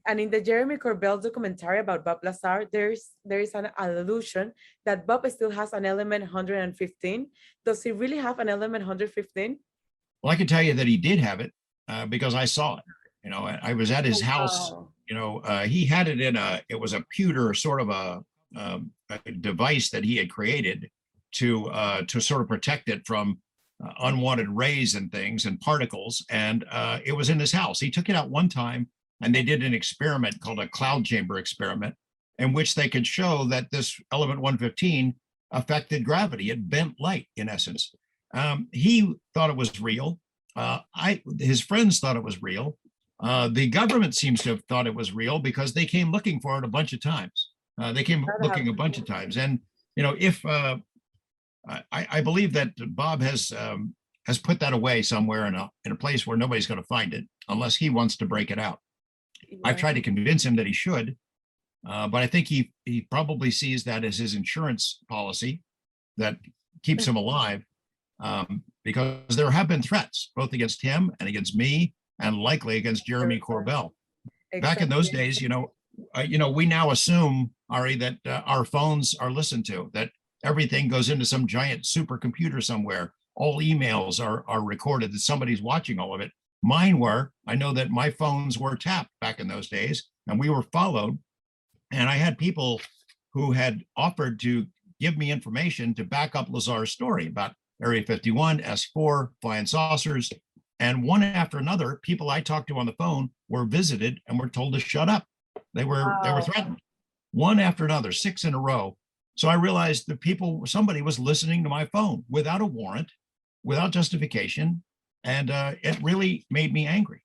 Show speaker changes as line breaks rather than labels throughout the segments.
And in the Jeremy Corbell documentary about Bob Lazar, there is an allusion that Bob still has an element 115. Does he really have an element 115?
Well, I can tell you that he did have it because I saw it. I was at his house.
Wow.
He had it it was a pewter sort of a device that he had created to sort of protect it from unwanted rays and things and particles. And it was in his house. He took it out one time and they did an experiment called a cloud chamber experiment in which they could show that this element 115 affected gravity. It bent light in essence. He thought it was real. His friends thought it was real. The government seems to have thought it was real because they came looking for it a bunch of times. They came looking a bunch of times. And, if I believe that Bob has put that away somewhere in a place where nobody's going to find it unless he wants to break it out.
Yeah.
I've tried to convince him that he should, but I think he probably sees that as his insurance policy that keeps him alive, because there have been threats both against him and against me and likely against Jeremy Corbell. Back in those days, we now assume, Ari, that our phones are listened to, that everything goes into some giant supercomputer somewhere. All emails are recorded, that somebody's watching all of it. Mine were. I know that my phones were tapped back in those days, and we were followed. And I had people who had offered to give me information to back up Lazar's story about Area 51, S4, flying saucers. And one after another, people I talked to on the phone were visited and were told to shut up. They were threatened, one after another, 6 in a row. So I realized that somebody was listening to my phone without a warrant, without justification, and it really made me angry.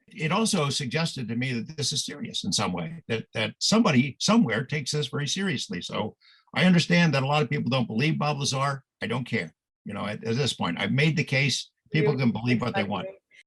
It also suggested to me that this is serious in some way, that somebody somewhere takes this very seriously. So I understand that a lot of people don't believe Bob Lazar. I don't care. At this point, I've made the case. People can believe what they want.